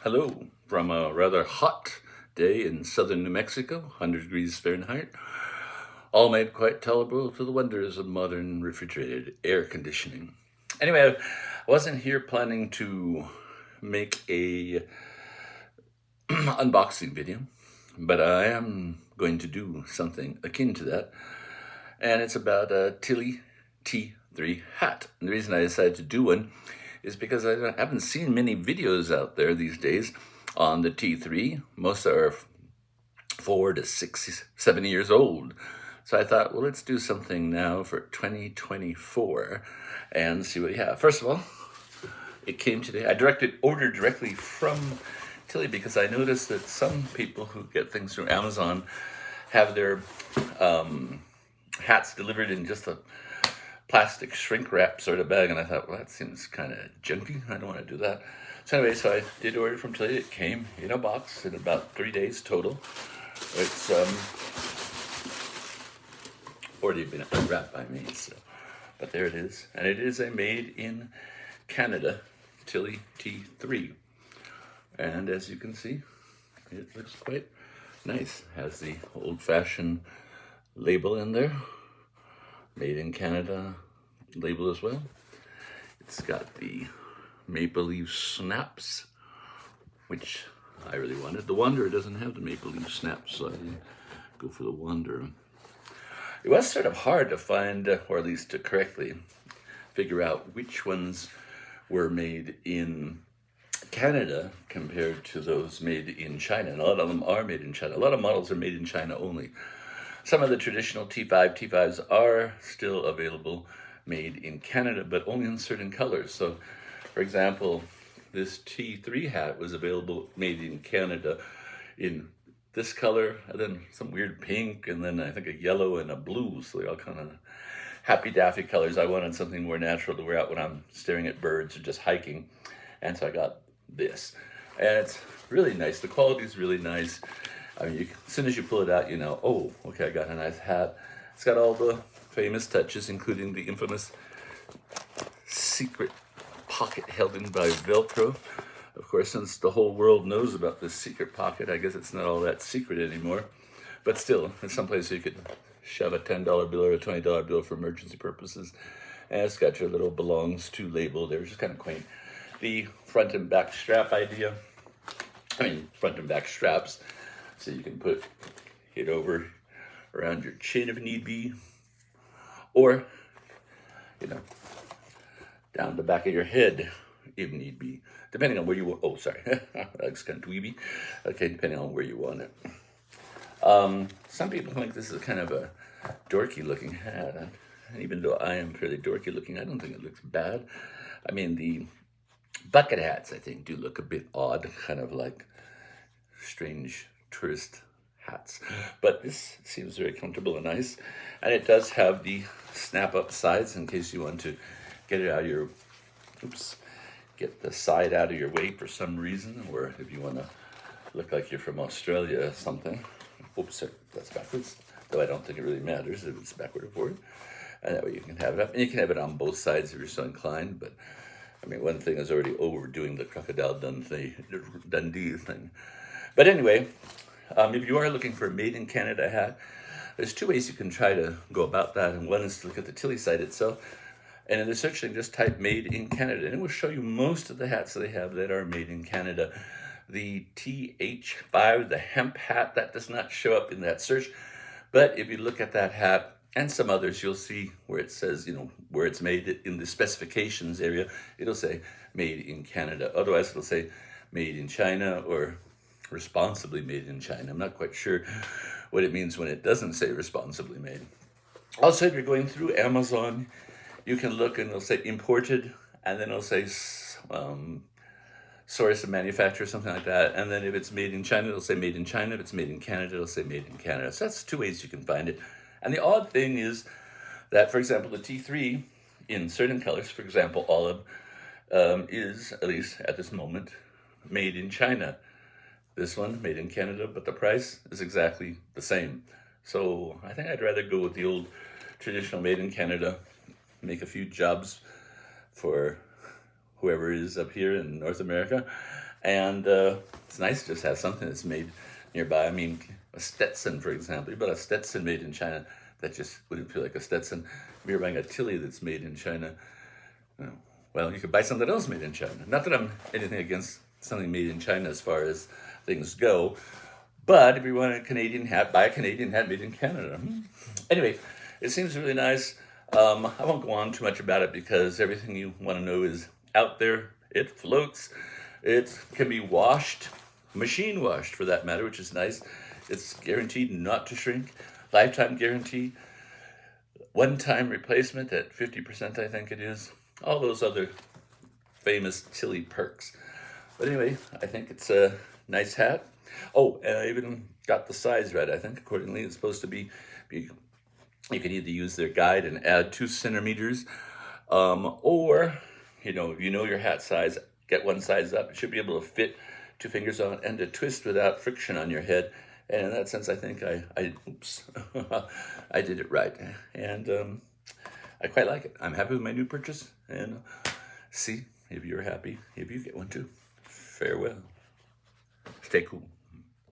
Hello from a rather hot day in southern New Mexico, 100 degrees Fahrenheit, all made quite tolerable to the wonders of modern refrigerated air conditioning. Anyway, I wasn't here planning to make a unboxing video, but I am going to do something akin to that, and it's about a Tilley T3 hat. And the reason I decided to do one is because I haven't seen many videos out there these days on the T3. Most are 4 to 6, 7 years old. So I thought, well, let's do something now for 2024 and see what we have. First of all, it came today. I ordered directly from Tilley because I noticed that some people who get things from Amazon have their hats delivered in just a plastic shrink wrap sort of bag, and I thought, well, that seems kind of junky. I don't want to do that. So anyway, so I did order from Tilley. It came in a box in about 3 days total. It's already been unwrapped by me, so, but there it is, and it is a made in Canada Tilley T3, and as you can see, it looks quite nice. Has the old-fashioned label in there, made in Canada label as well. It's got the maple leaf snaps, which I really wanted. The Wanderer doesn't have the maple leaf snaps, so I didn't go for the Wanderer. It was sort of hard to find, or at least to correctly figure out which ones were made in Canada compared to those made in China. And a lot of them are made in China. A lot of models are made in China only. Some of the traditional T5s are still available made in Canada, but only in certain colors. So, for example, this T3 hat was available made in Canada in this color, and then some weird pink, and then I think a yellow and a blue. So they're all kind of happy daffy colors. I wanted something more natural to wear out when I'm staring at birds or just hiking. And so I got this. And it's really nice. The quality is really nice. I mean, as soon as you pull it out, you know, oh, okay, I got a nice hat. It's got all the famous touches, including the infamous secret pocket held in by Velcro. Of course, since the whole world knows about this secret pocket, I guess it's not all that secret anymore. But still, it's someplace you could shove a $10 bill or a $20 bill for emergency purposes. And it's got your little belongs to label there, which is kind of quaint. The front and back strap idea, front and back straps, so you can put it over around your chin if need be, or, down the back of your head if need be, depending on where you want. Oh, sorry, that's kind of dweeby. Okay, depending on where you want it. Some people think this is kind of a dorky looking hat, and even though I am fairly dorky looking, I don't think it looks bad. I mean, the bucket hats, I think, do look a bit odd, kind of like strange tourist hats. But this seems very comfortable and nice. And it does have the snap-up sides in case you want to get it out of your, get the side out of your way for some reason, or if you want to look like you're from Australia or something. Oops, sorry, that's backwards. Though I don't think it really matters if it's backward or forward. And that way you can have it up. And you can have it on both sides if you're so inclined. But, I mean, one thing is already overdoing the Crocodile Dundee thing. But anyway, if you are looking for a made in Canada hat, there's two ways you can try to go about that. And one is to look at the Tilley site itself. And in the search thing, just type made in Canada. And it will show you most of the hats that they have that are made in Canada. The TH5, the hemp hat, that does not show up in that search. But if you look at that hat and some others, you'll see where it says, where it's made in the specifications area, it'll say made in Canada. Otherwise, it'll say made in China or responsibly made in China. I'm not quite sure what it means when it doesn't say responsibly made. Also, if you're going through Amazon, you can look and it'll say imported, and then it'll say source of manufacturer, something like that. And then if it's made in China, it'll say made in China. If it's made in Canada, it'll say made in Canada. So that's two ways you can find it. And the odd thing is that, for example, the T3 in certain colors, for example, olive, is, at least at this moment, made in China. This one, made in Canada, but the price is exactly the same. So I think I'd rather go with the old traditional made in Canada, make a few jobs for whoever is up here in North America, And it's nice to just have something that's made nearby. I mean, a Stetson, for example, but a Stetson made in China, that just wouldn't feel like a Stetson. If you're buying a Tilley that's made in China, well, you could buy something else made in China. Not that I'm anything against something made in China as far as things go, but if you want a Canadian hat, buy a Canadian hat made in Canada. Anyway, it seems really nice. I won't go on too much about it because everything you want to know is out there. It floats. It can be washed, machine washed for that matter, which is nice. It's guaranteed not to shrink, lifetime guarantee, one-time replacement at 50%, I think it is. All those other famous Tilley perks. But anyway, I think it's a nice hat. Oh, and I even got the size right. I think accordingly it's supposed to be you can either use their guide and add 2 centimeters, or, if you know your hat size, get one size up. It should be able to fit 2 fingers on and to twist without friction on your head. And in that sense, I think oops, I did it right. And I quite like it. I'm happy with my new purchase, and see if you're happy if you get one too. Farewell. Stay cool.